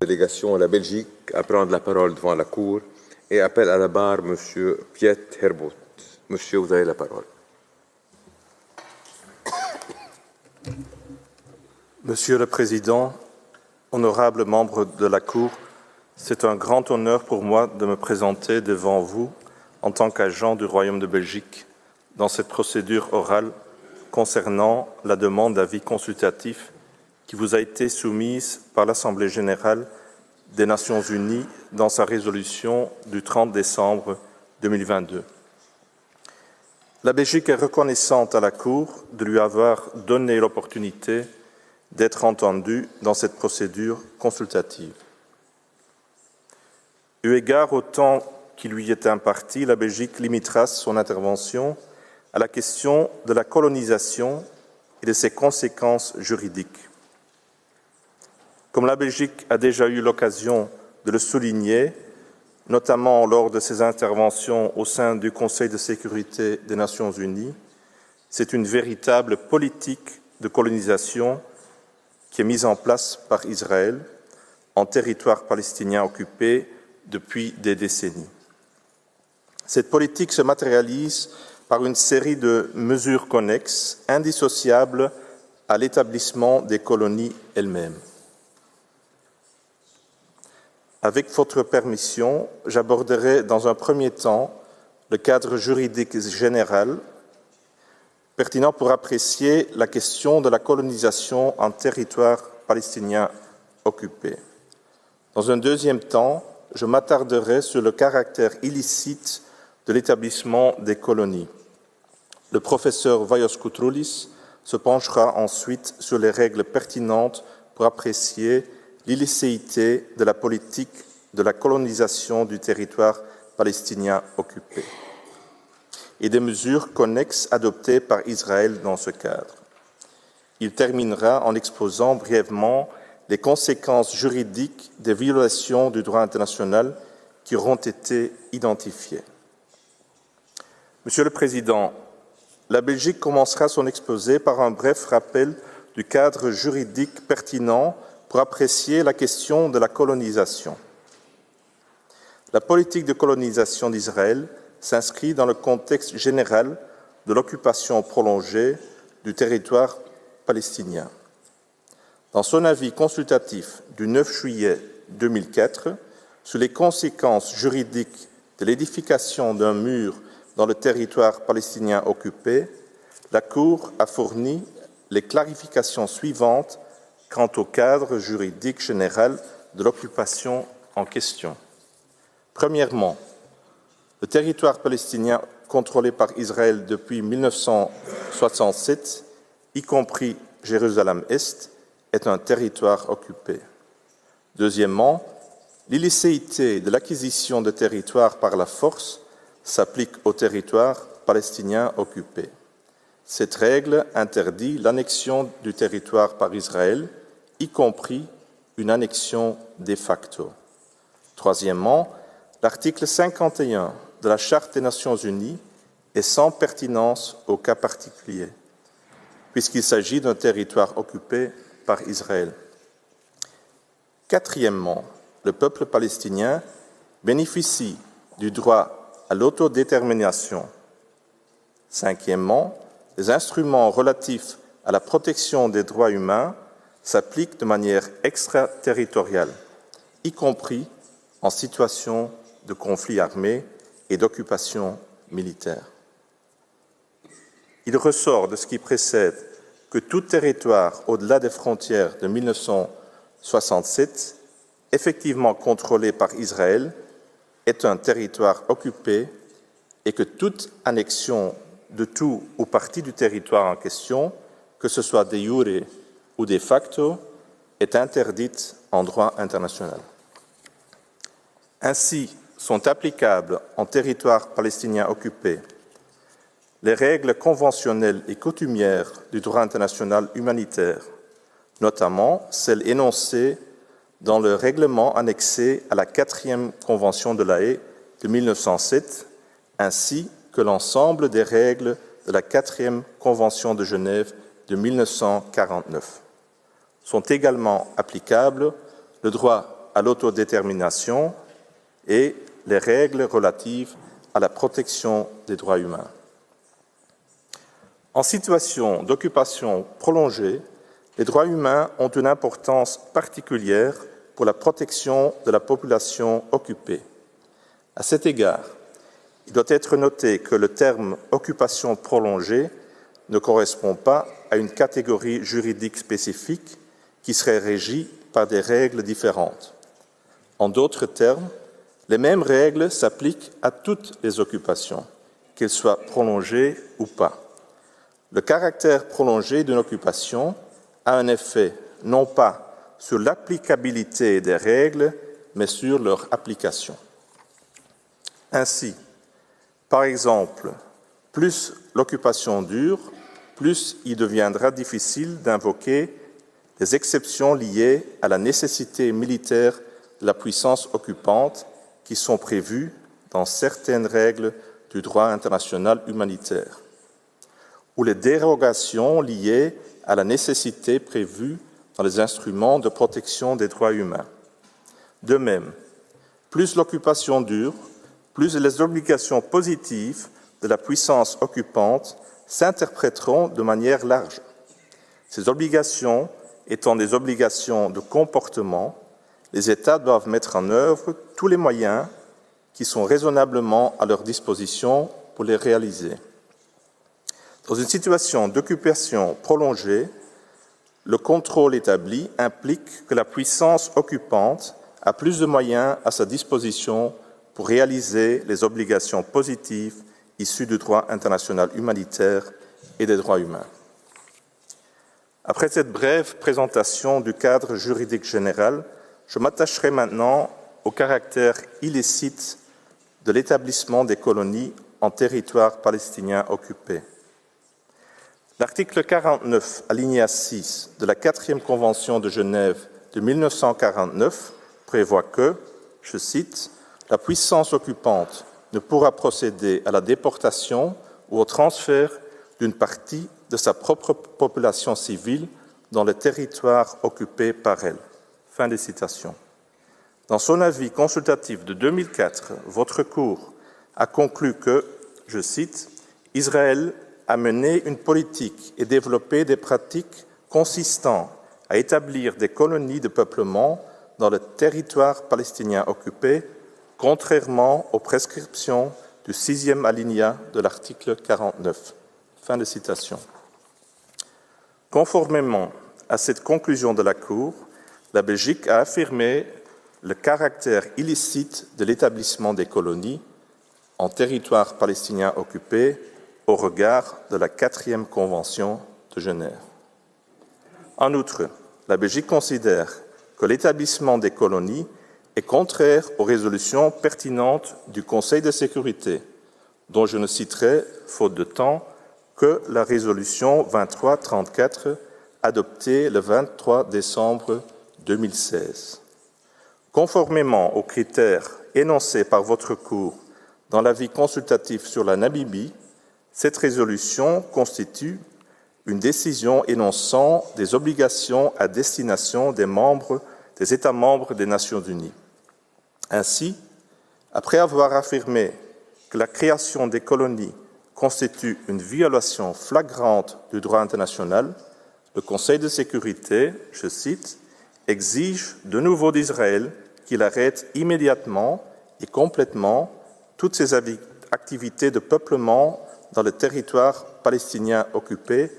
Délégation à la Belgique à prendre la parole devant la Cour et appelle à la barre M. Piet Herbot. Monsieur, vous avez la parole. Monsieur le Président, honorables membres de la Cour, c'est un grand honneur pour moi de me présenter devant vous en tant qu'agent du Royaume de Belgique dans cette procédure orale concernant la demande d'avis consultatif qui vous a été soumise par l'Assemblée générale des Nations unies dans sa résolution du 30 décembre 2022. La Belgique est reconnaissante à la Cour de lui avoir donné l'opportunité d'être entendue dans cette procédure consultative. Eu égard au temps qui lui est imparti, la Belgique limitera son intervention à la question de la colonisation et de ses conséquences juridiques. Comme la Belgique a déjà eu l'occasion de le souligner, notamment lors de ses interventions au sein du Conseil de sécurité des Nations unies, c'est une véritable politique de colonisation qui est mise en place par Israël en territoire palestinien occupé depuis des décennies. Cette politique se matérialise par une série de mesures connexes, indissociables à l'établissement des colonies elles-mêmes. Avec votre permission, j'aborderai dans un premier temps le cadre juridique général pertinent pour apprécier la question de la colonisation en territoire palestinien occupé. Dans un deuxième temps, je m'attarderai sur le caractère illicite de l'établissement des colonies. Le professeur Vaios Koutroulis se penchera ensuite sur les règles pertinentes pour apprécier l'illicéité de la politique de la colonisation du territoire palestinien occupé et des mesures connexes adoptées par Israël dans ce cadre. Il terminera en exposant brièvement les conséquences juridiques des violations du droit international qui auront été identifiées. Monsieur le Président, la Belgique commencera son exposé par un bref rappel du cadre juridique pertinent pour apprécier la question de la colonisation. La politique de colonisation d'Israël s'inscrit dans le contexte général de l'occupation prolongée du territoire palestinien. Dans son avis consultatif du 9 juillet 2004 sur les conséquences juridiques de l'édification d'un mur dans le territoire palestinien occupé, la Cour a fourni les clarifications suivantes quant au cadre juridique général de l'occupation en question. Premièrement, le territoire palestinien contrôlé par Israël depuis 1967, y compris Jérusalem-Est, est un territoire occupé. Deuxièmement, l'illicéité de l'acquisition de territoires par la force s'applique au territoire palestinien occupé. Cette règle interdit l'annexion du territoire par Israël, y compris une annexion de facto. Troisièmement, l'article 51 de la Charte des Nations unies est sans pertinence au cas particulier, puisqu'il s'agit d'un territoire occupé par Israël. Quatrièmement, le peuple palestinien bénéficie du droit à l'autodétermination. Cinquièmement, les instruments relatifs à la protection des droits humains s'appliquent de manière extraterritoriale, y compris en situation de conflit armé et d'occupation militaire. Il ressort de ce qui précède que tout territoire au-delà des frontières de 1967, effectivement contrôlé par Israël, est un territoire occupé et que toute annexion de tout ou partie du territoire en question, que ce soit de jure ou de facto, est interdite en droit international. Ainsi, sont applicables en territoire palestinien occupé les règles conventionnelles et coutumières du droit international humanitaire, notamment celles énoncées dans le règlement annexé à la 4e Convention de La Haye de 1907, ainsi que l'ensemble des règles de la 4e Convention de Genève de 1949. Sont également applicables le droit à l'autodétermination et les règles relatives à la protection des droits humains. En situation d'occupation prolongée, les droits humains ont une importance particulière pour la protection de la population occupée. À cet égard, il doit être noté que le terme « occupation prolongée » ne correspond pas à une catégorie juridique spécifique qui serait régie par des règles différentes. En d'autres termes, les mêmes règles s'appliquent à toutes les occupations, qu'elles soient prolongées ou pas. Le caractère prolongé d'une occupation a un effet non pas sur l'applicabilité des règles, mais sur leur application. Ainsi, par exemple, plus l'occupation dure, plus il deviendra difficile d'invoquer les exceptions liées à la nécessité militaire de la puissance occupante qui sont prévues dans certaines règles du droit international humanitaire, ou les dérogations liées à la nécessité prévue dans les instruments de protection des droits humains. De même, plus l'occupation dure, plus les obligations positives de la puissance occupante s'interpréteront de manière large. Ces obligations étant des obligations de comportement, les États doivent mettre en œuvre tous les moyens qui sont raisonnablement à leur disposition pour les réaliser. Dans une situation d'occupation prolongée, le contrôle établi implique que la puissance occupante a plus de moyens à sa disposition pour réaliser les obligations positives issues du droit international humanitaire et des droits humains. Après cette brève présentation du cadre juridique général, je m'attacherai maintenant au caractère illicite de l'établissement des colonies en territoire palestinien occupé. L'article 49, alinéa 6 de la 4e Convention de Genève de 1949 prévoit que, je cite, « La puissance occupante ne pourra procéder à la déportation ou au transfert d'une partie de sa propre population civile dans le territoire occupé par elle. » Fin de citation. Dans son avis consultatif de 2004, votre Cour a conclu que, je cite, « Israël a mené une politique et développé des pratiques consistant à établir des colonies de peuplement dans le territoire palestinien occupé, contrairement aux prescriptions du 6e alinéa de l'article 49. » Fin de citation. Conformément à cette conclusion de la Cour, la Belgique a affirmé le caractère illicite de l'établissement des colonies en territoire palestinien occupé au regard de la 4e Convention de Genève. En outre, la Belgique considère que l'établissement des colonies est contraire aux résolutions pertinentes du Conseil de sécurité, dont je ne citerai, faute de temps, que la résolution 2334 adoptée le 23 décembre 2016. Conformément aux critères énoncés par votre Cour dans l'avis consultatif sur la Namibie, cette résolution constitue une décision énonçant des obligations à destination des États membres des Nations unies. Ainsi, après avoir affirmé que la création des colonies constitue une violation flagrante du droit international, le Conseil de sécurité, je cite, « exige de nouveau d'Israël qu'il arrête immédiatement et complètement toutes ses activités de peuplement dans le territoire palestinien occupé,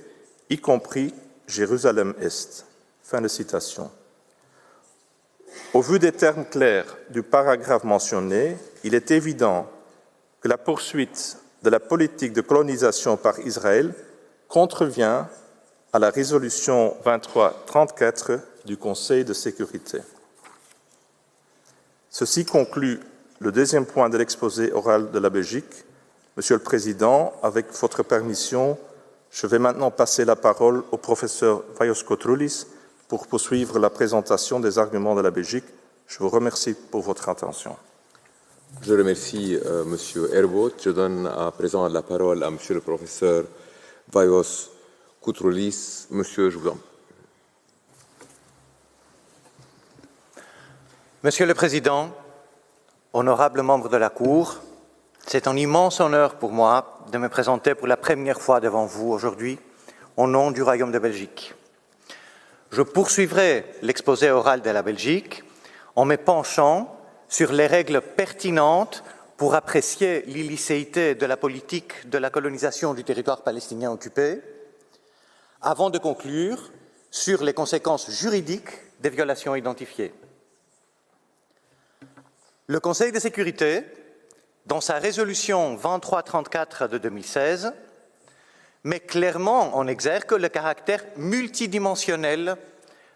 y compris Jérusalem-Est. » Fin de citation. Au vu des termes clairs du paragraphe mentionné, il est évident que la poursuite de la politique de colonisation par Israël contrevient à la résolution 2334 du Conseil de sécurité. Ceci conclut le deuxième point de l'exposé oral de la Belgique. Monsieur le Président, avec votre permission, je vais maintenant passer la parole au professeur Vaios Kotroulis pour poursuivre la présentation des arguments de la Belgique. Je vous remercie pour votre attention. Je remercie Monsieur Herbout. Je donne à présent la parole à Monsieur le professeur Vaios Kotroulis. Monsieur, je vous en prie. Monsieur le Président, honorables membres de la Cour, c'est un immense honneur pour moi de me présenter pour la première fois devant vous aujourd'hui au nom du Royaume de Belgique. Je poursuivrai l'exposé oral de la Belgique en me penchant sur les règles pertinentes pour apprécier l'illicéité de la politique de la colonisation du territoire palestinien occupé, avant de conclure sur les conséquences juridiques des violations identifiées. Le Conseil de sécurité, dans sa résolution 2334 de 2016, met clairement en exergue le caractère multidimensionnel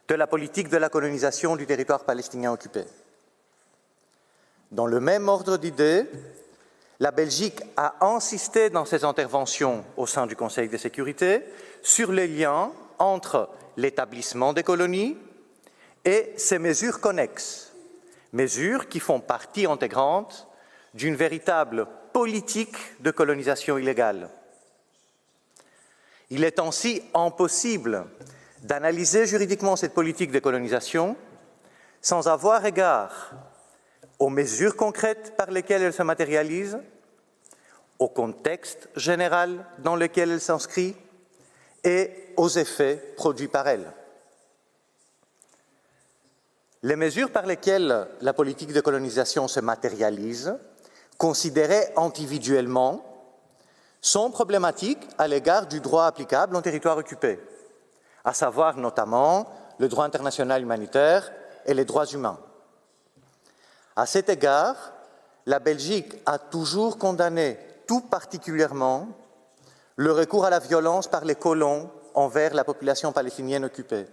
de la politique de la colonisation du territoire palestinien occupé. Dans le même ordre d'idées, la Belgique a insisté dans ses interventions au sein du Conseil de sécurité sur les liens entre l'établissement des colonies et ces mesures connexes, mesures qui font partie intégrante d'une véritable politique de colonisation illégale. Il est ainsi impossible d'analyser juridiquement cette politique de colonisation sans avoir égard aux mesures concrètes par lesquelles elle se matérialise, au contexte général dans lequel elle s'inscrit et aux effets produits par elle. Les mesures par lesquelles la politique de colonisation se matérialise, considérées individuellement, sont problématiques à l'égard du droit applicable en territoire occupé, à savoir notamment le droit international humanitaire et les droits humains. À cet égard, la Belgique a toujours condamné tout particulièrement le recours à la violence par les colons envers la population palestinienne occupée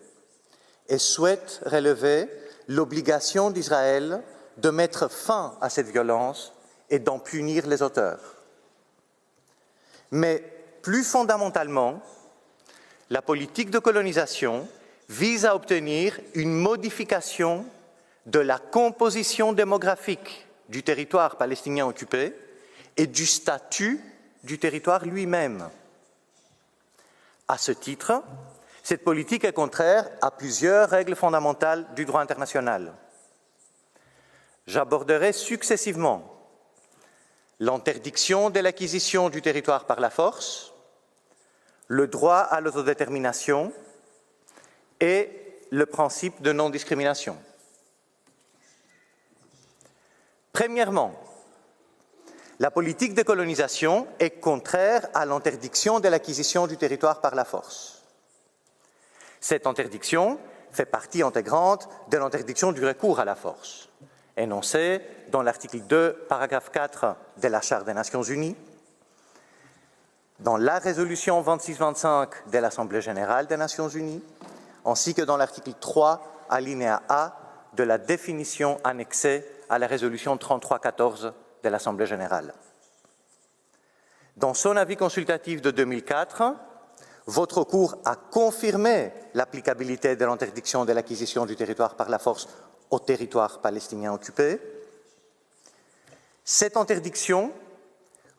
et souhaite relever l'obligation d'Israël de mettre fin à cette violence et d'en punir les auteurs. Mais plus fondamentalement, la politique de colonisation vise à obtenir une modification de la composition démographique du territoire palestinien occupé et du statut du territoire lui-même. À ce titre, cette politique est contraire à plusieurs règles fondamentales du droit international. J'aborderai successivement l'interdiction de l'acquisition du territoire par la force, le droit à l'autodétermination et le principe de non-discrimination. Premièrement, la politique de colonisation est contraire à l'interdiction de l'acquisition du territoire par la force. Cette interdiction fait partie intégrante de l'interdiction du recours à la force, énoncée dans l'article 2, paragraphe 4 de la Charte des Nations Unies, dans la résolution 2625 de l'Assemblée générale des Nations Unies, ainsi que dans l'article 3, alinéa A, de la définition annexée à la résolution 3314 de l'Assemblée générale. Dans son avis consultatif de 2004, votre Cour a confirmé l'applicabilité de l'interdiction de l'acquisition du territoire par la force au territoire palestinien occupé. Cette interdiction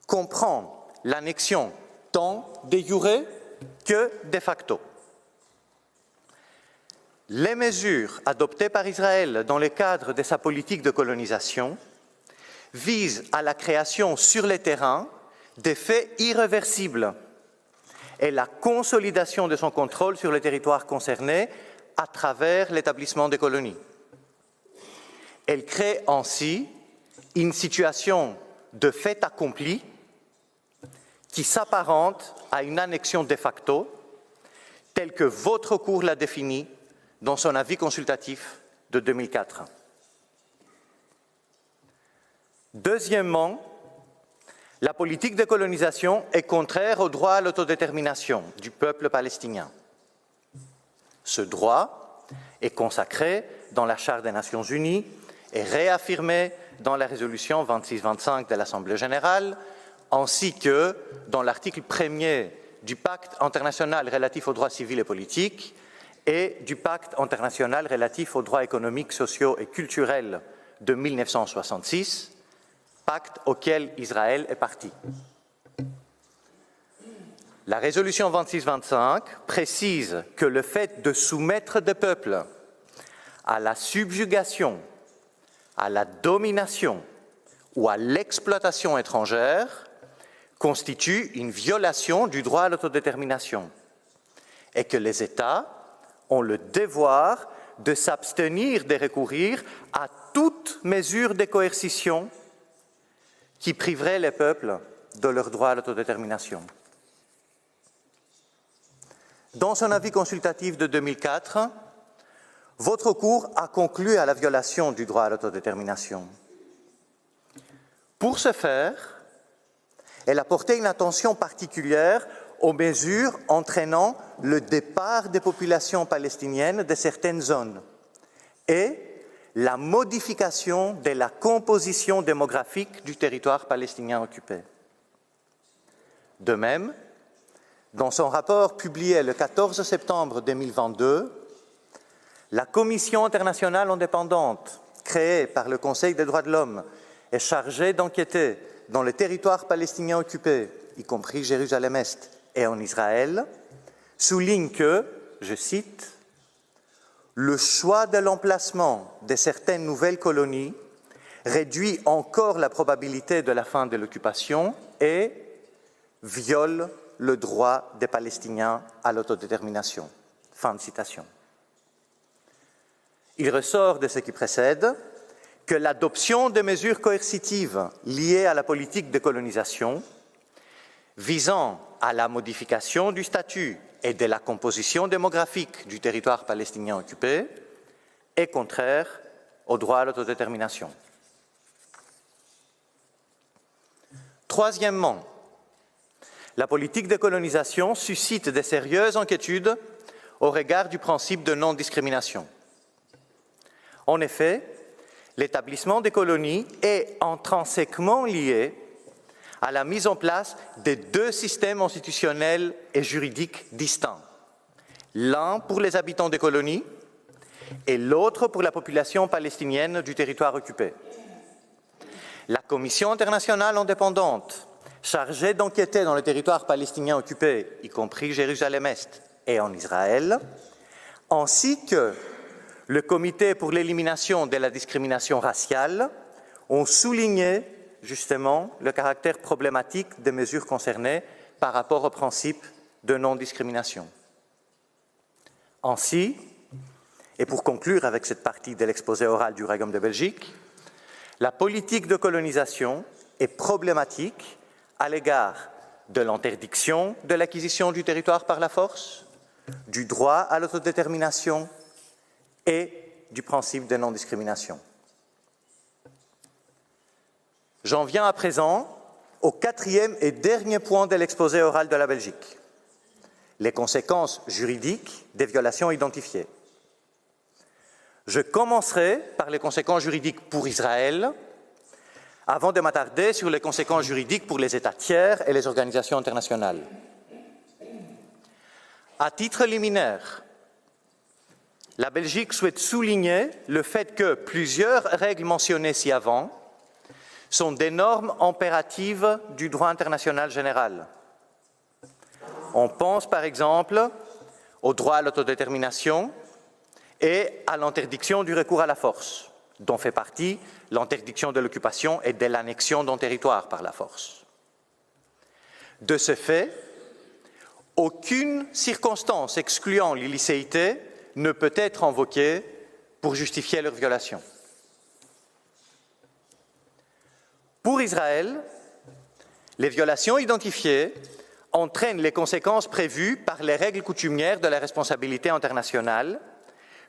comprend l'annexion tant de jure que de facto. Les mesures adoptées par Israël dans le cadre de sa politique de colonisation visent à la création sur le terrain d'effets irréversibles et la consolidation de son contrôle sur le territoire concerné à travers l'établissement des colonies. Elle crée ainsi une situation de fait accompli qui s'apparente à une annexion de facto, telle que votre Cour l'a définie dans son avis consultatif de 2004. Deuxièmement, la politique de colonisation est contraire au droit à l'autodétermination du peuple palestinien. Ce droit est consacré dans la Charte des Nations Unies et réaffirmé dans la résolution 2625 de l'Assemblée générale, ainsi que dans l'article 1er du Pacte international relatif aux droits civils et politiques et du Pacte international relatif aux droits économiques, sociaux et culturels de 1966, pacte auquel Israël est partie. La résolution 2625 précise que le fait de soumettre des peuples à la subjugation, à la domination ou à l'exploitation étrangère constitue une violation du droit à l'autodétermination et que les États ont le devoir de s'abstenir de recourir à toute mesure de coercition qui priverait les peuples de leur droit à l'autodétermination. Dans son avis consultatif de 2004, votre Cour a conclu à la violation du droit à l'autodétermination. Pour ce faire, elle a porté une attention particulière aux mesures entraînant le départ des populations palestiniennes de certaines zones et la modification de la composition démographique du territoire palestinien occupé. De même, dans son rapport publié le 14 septembre 2022, la Commission internationale indépendante créée par le Conseil des droits de l'homme est chargée d'enquêter dans les territoires palestiniens occupés, y compris Jérusalem-Est et en Israël, souligne que, je cite, « le choix de l'emplacement de certaines nouvelles colonies réduit encore la probabilité de la fin de l'occupation et viole le droit des Palestiniens à l'autodétermination. » Fin de citation. Il ressort de ce qui précède que l'adoption de mesures coercitives liées à la politique de colonisation visant à la modification du statut et de la composition démographique du territoire palestinien occupé est contraire au droit à l'autodétermination. Troisièmement, la politique de colonisation suscite de sérieuses inquiétudes au regard du principe de non-discrimination. En effet, l'établissement des colonies est intrinsèquement lié à la mise en place de deux systèmes institutionnels et juridiques distincts, l'un pour les habitants des colonies et l'autre pour la population palestinienne du territoire occupé. La Commission internationale indépendante chargée d'enquêter dans le territoire palestinien occupé, y compris Jérusalem-Est et en Israël, ainsi que le Comité pour l'élimination de la discrimination raciale ont souligné justement le caractère problématique des mesures concernées par rapport au principe de non-discrimination. Ainsi, et pour conclure avec cette partie de l'exposé oral du Royaume de Belgique, la politique de colonisation est problématique à l'égard de l'interdiction de l'acquisition du territoire par la force, du droit à l'autodétermination et du principe de non-discrimination. J'en viens à présent au quatrième et dernier point de l'exposé oral de la Belgique, les conséquences juridiques des violations identifiées. Je commencerai par les conséquences juridiques pour Israël, avant de m'attarder sur les conséquences juridiques pour les États tiers et les organisations internationales. À titre liminaire, la Belgique souhaite souligner le fait que plusieurs règles mentionnées ci-avant sont des normes impératives du droit international général. On pense par exemple au droit à l'autodétermination et à l'interdiction du recours à la force, dont fait partie l'interdiction de l'occupation et de l'annexion d'un territoire par la force. De ce fait, aucune circonstance excluant l'illicéité ne peut être invoquée pour justifier leur violation. Pour Israël, les violations identifiées entraînent les conséquences prévues par les règles coutumières de la responsabilité internationale,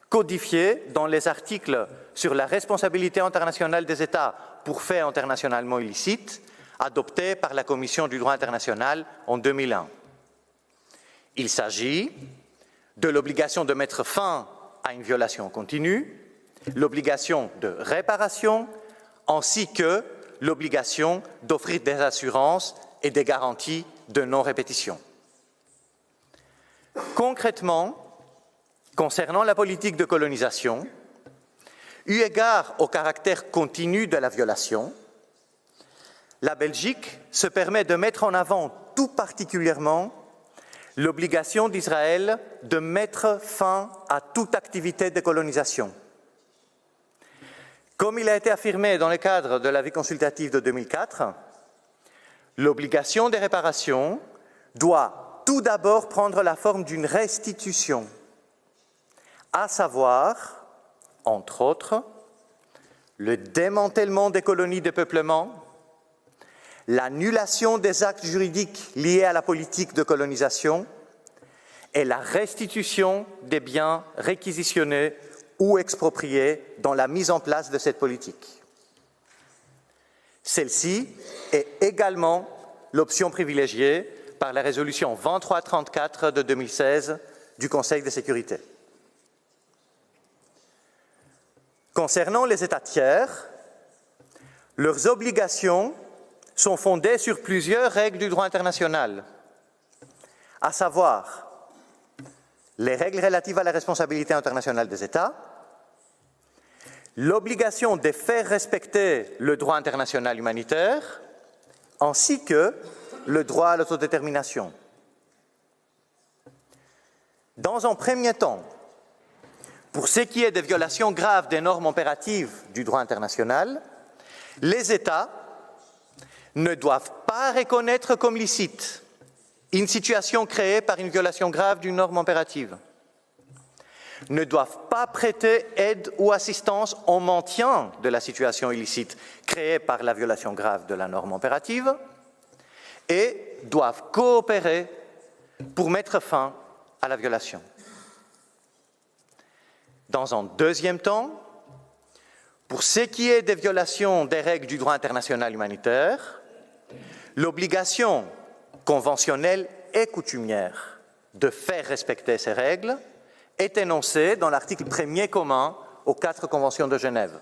codifiées dans les articles sur la responsabilité internationale des États pour faits internationalement illicites, adoptés par la Commission du droit international en 2001. Il s'agit de l'obligation de mettre fin à une violation continue, l'obligation de réparation, ainsi que l'obligation d'offrir des assurances et des garanties de non-répétition. Concrètement, concernant la politique de colonisation, eu égard au caractère continu de la violation, la Belgique se permet de mettre en avant tout particulièrement l'obligation d'Israël de mettre fin à toute activité de colonisation. Comme il a été affirmé dans le cadre de l'avis consultatif de 2004, l'obligation des réparations doit tout d'abord prendre la forme d'une restitution, à savoir, entre autres, le démantèlement des colonies de peuplement, l'annulation des actes juridiques liés à la politique de colonisation et la restitution des biens réquisitionnés ou expropriés dans la mise en place de cette politique. Celle-ci est également l'option privilégiée par la résolution 2334 de 2016 du Conseil de sécurité. Concernant les États tiers, leurs obligations sont fondées sur plusieurs règles du droit international, à savoir les règles relatives à la responsabilité internationale des États, l'obligation de faire respecter le droit international humanitaire, ainsi que le droit à l'autodétermination. Dans un premier temps, pour ce qui est des violations graves des normes impératives du droit international, les États ne doivent pas reconnaître comme licite une situation créée par une violation grave d'une norme impérative, ne doivent pas prêter aide ou assistance au maintien de la situation illicite créée par la violation grave de la norme impérative et doivent coopérer pour mettre fin à la violation. Dans un deuxième temps, pour ce qui est des violations des règles du droit international humanitaire, l'obligation conventionnelle et coutumière de faire respecter ces règles est énoncée dans l'article 1er commun aux 4 conventions de Genève.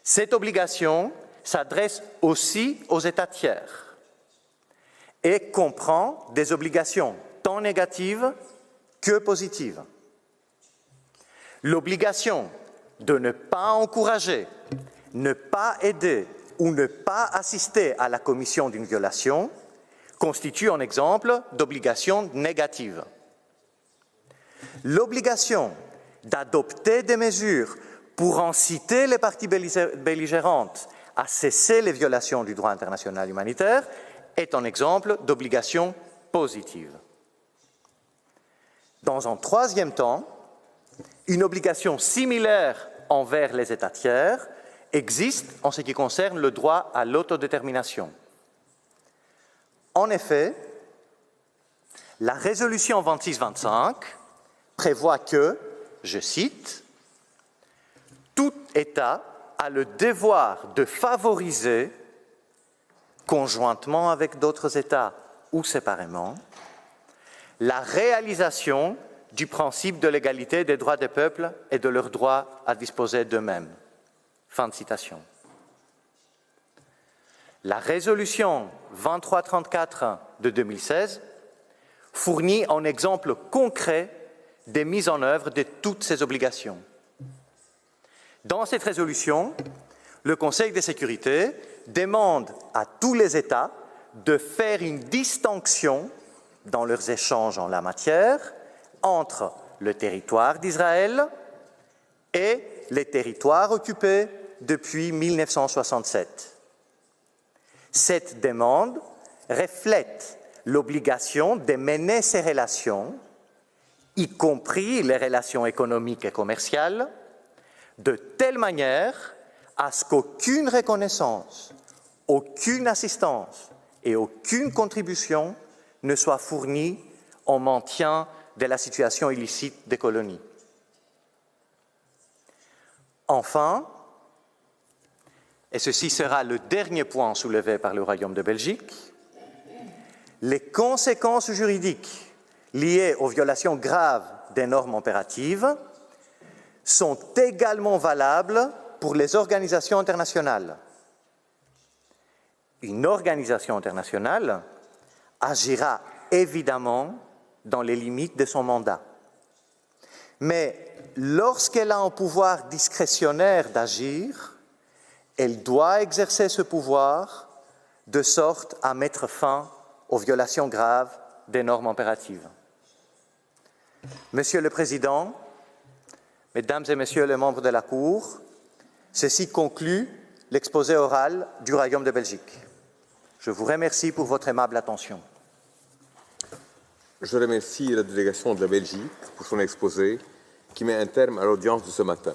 Cette obligation s'adresse aussi aux États tiers et comprend des obligations tant négatives que positives. L'obligation de ne pas encourager, ne pas aider ou ne pas assister à la commission d'une violation constitue un exemple d'obligation négative. L'obligation d'adopter des mesures pour inciter les parties belligérantes à cesser les violations du droit international humanitaire est un exemple d'obligation positive. Dans un troisième temps, une obligation similaire envers les États tiers existe en ce qui concerne le droit à l'autodétermination. En effet, la résolution 2625 prévoit que, je cite, « Tout État a le devoir de favoriser, conjointement avec d'autres États ou séparément, la réalisation du principe de l'égalité des droits des peuples et de leur droit à disposer d'eux-mêmes. » Fin de citation. La résolution 2334 de 2016 fournit un exemple concret des mises en œuvre de toutes ces obligations. Dans cette résolution, le Conseil de sécurité demande à tous les États de faire une distinction dans leurs échanges en la matière entre le territoire d'Israël et les territoires occupés depuis 1967. Cette demande reflète l'obligation de mener ces relations, y compris les relations économiques et commerciales, de telle manière à ce qu'aucune reconnaissance, aucune assistance et aucune contribution ne soit fournie au maintien de la situation illicite des colonies. Enfin, et ceci sera le dernier point soulevé par le Royaume de Belgique, les conséquences juridiques liées aux violations graves des normes impératives sont également valables pour les organisations internationales. Une organisation internationale agira évidemment dans les limites de son mandat. Mais lorsqu'elle a un pouvoir discrétionnaire d'agir, elle doit exercer ce pouvoir de sorte à mettre fin aux violations graves des normes impératives. Monsieur le Président, Mesdames et Messieurs les membres de la Cour, Ceci conclut l'exposé oral du Royaume de Belgique. Je vous remercie pour votre aimable attention. Je remercie la délégation de la Belgique pour son exposé qui met un terme à l'audience de ce matin.